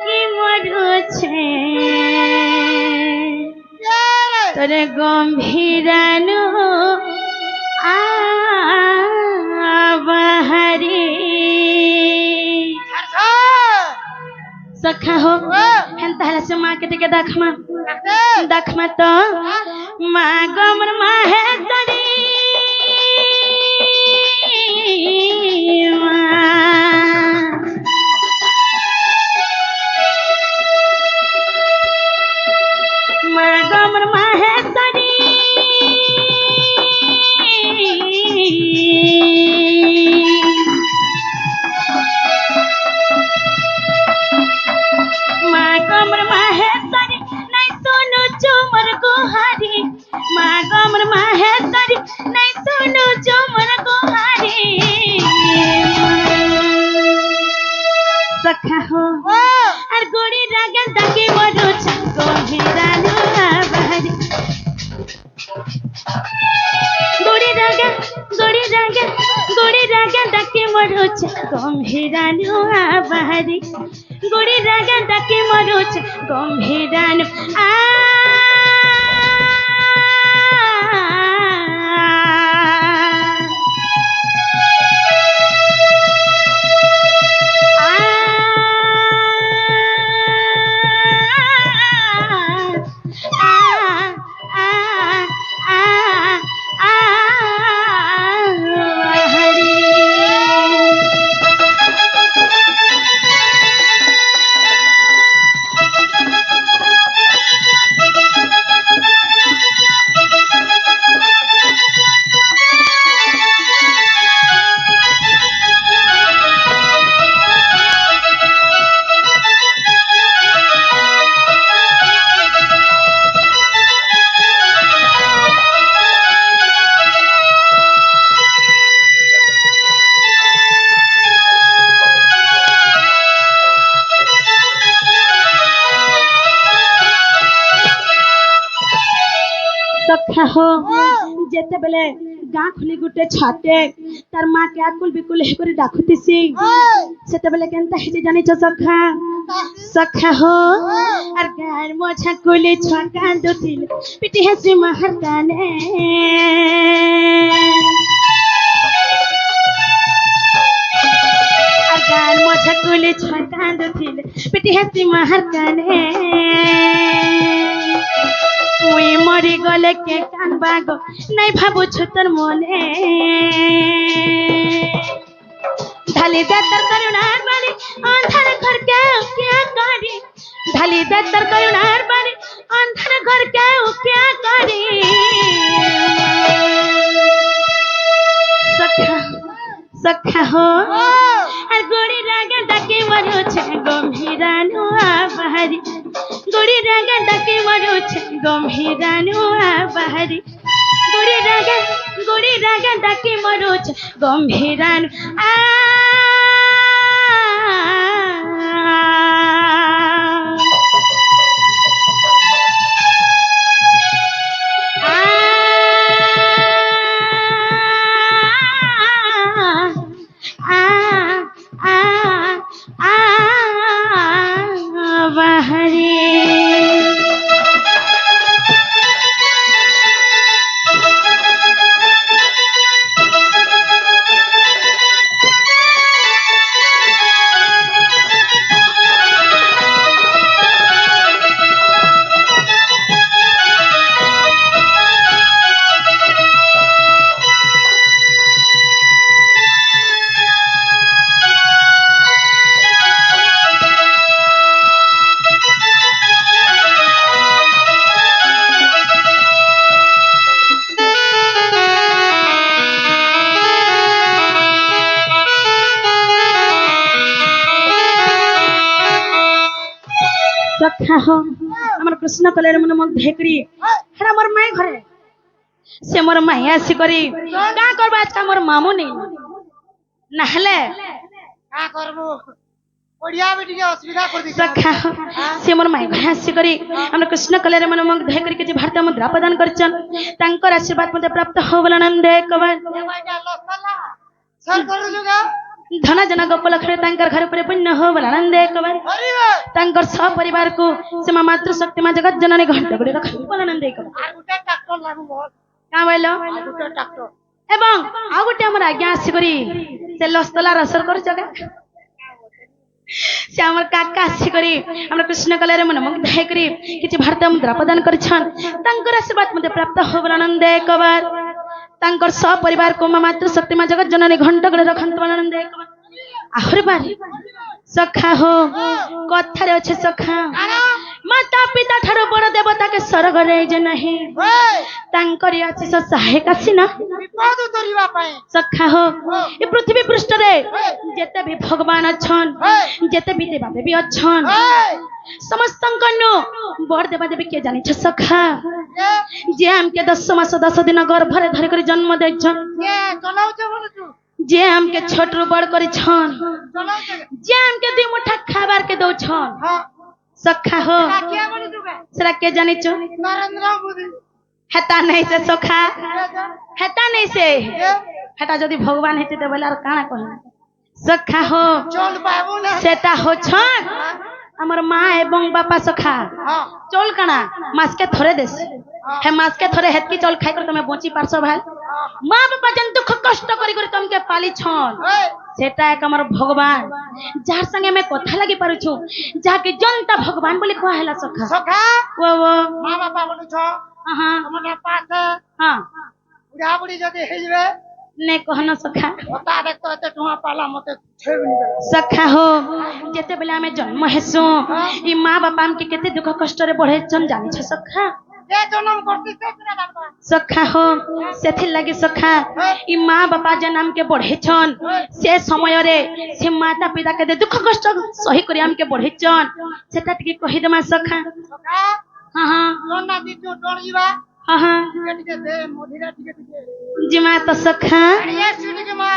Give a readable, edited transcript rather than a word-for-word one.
ডাকি মরুছে তোর গম্ভীরানু আবাহারি सखा हो हेंता हला से माँ के टिके दखमा तो माँ गमर माँ है तरी माँ गमर माँ है तरी सखा हो और गोड़ी रागा डाके मरुच गम्भीरानु आबाहारी गोड़ी रागा डाके मरुच गम्भीरानु आबाहारी गोड़ी रागा डाके मरुच गम्भीरानु सखा हो जेते बेले गाँ खुली गुटे छाते तार माँ के आकुल बिकुल हे करी डाकुतिसी सेते बेले केनता हे जानि छ सखा सखा हो और गार मोछा कुली छका दुतिल पिटी हसी महर काने और गार मोछा कुली छका दुतिल पिटी हसी महर काने मुई मरी गले के कान बागो नहीं भाबू छुतर मोने ढाली दे तर करुणार बानी अंधार घर के क्या करी ढाली दे तर करुणार बानी अंधार घर के क्या करी सखा हो और गोड़ी रागा डाके मरो छे गम्भीरानु आबाहारी गोड़ी रागा डाके मरो छे गम्भीरानु आबाहारी गोड़ी रागा डाके मरो छे गम्भीरानु सखा हो हमर कृष्ण कलेर मन मध्य करी हेरा मोर माई घरे से मोर माई आसी करी का करबा आज मोर मामू नहीं नहले का करबो ओडिया बेटी के असुविधा कर दी सखा से मोर माई घरे आसी करी हमर कृष्ण कलेर मन मध्य करी के भारत मुद्रा प्रदान करचन तांकर आशीर्वाद मते प्राप्त हो बला नंदे कबा सर कर लुगा धन जन गोप लक्ष्मी तांकर घर पर पुण्य हो बोल आनंद एक बार हरिबे तांकर सपरिवार को से माँ मातृ शक्ति माँ जगत जननी घंटा गुड़ी रख बोल आनंद एक बार আর গুটে ট্রাক্টর লাগু বল क्या बोलो আর গুটে ট্রাক্টর एवं आउ गोटे हमर आज्ञा आसी करी से लस्तला रसर कर जगह से हमर काका आसी करी हमर कृष्ण कलर मन मुग्ध है करी किछि भारत मुद्रा प्रदान करछन तांकर आशीर्वाद मते प्राप्त हो आनंद एक बार तांकर सपरिवार को माँ मातृ शक्ति माँ जगत जननी घंटा गुड़ी रखंत आनंद एक बार आहुर बारी सखा हो कथारे अच्छे सखा माता पिता ठारो बड़ देवता के स्वर्ग रे जे नहीं तांकरी आशीष सहायक आसीना বিপদ উতরিবা পাই सखा हो ये पृथ्वी पृष्ठ रे जेते भी भगवान अछन जेते भी देवा देवी अछन समस्त कन्नु बड़ देवा देवी के जानि छ सखा जे हमके 10 मास 10 दिन गर्भ रे धरि कर जन्म दैछन কে চলাউছ বলে তু जे हमके छोट रू बड़ करी छन চলাউছ जे हमके दुई मुठा खाबार के दौ छन হ্যাঁ सखा हो কে বলে তু বে सेरा के जानि छ নরেন্দ্র মোদি हेता नहीं से सखा কে हेता नहीं से हेता जदि भगवान हेते त बोला काना कहला सखा हो চল পাবো না सेटा हो छन हमर माँ एवं बापा सखा হ্যাঁ चोल काना मास के थोड़े देस हे मास के थोड़े हेतकी चोल खाई कर तमे बची पारसो भाई माँ बापा जन दुख कष्ट करी करी तुमके पाली छन सेटा एक हमर भगवान जार संगे में कथा लागि पारुछु जाके जनता भगवान बोली कहला सखा সখা वो মা বাবা বলছ हां তোমার পাশে हां বুড়া বুড়ি যদি হইবে ने कहना सखा ওটা দেখতো এতে টুয়া পালা মতে ছেবনি গেল सखा हो जेते बेला में जन्म हेसु ई माँ बापा हम के केते दुख कष्ट रे बढ़े छन जानि छ सखा যে জন্ম করতিছে কিনা জানবা सखा हो सेथि लागि सखा ई माँ बापा जे नाम के बढ़े छन से समय रे से माता पिता के दुख कष्ट सही करी हम के बढ़े छन सेटा टिके कहि देमा सखा সখা हां हां লোনা দিছো ডরিবা हां हां টিকে টিকে দে মধিরা টিকে টিকে जिमा तो सखा আরে শুনি কে মা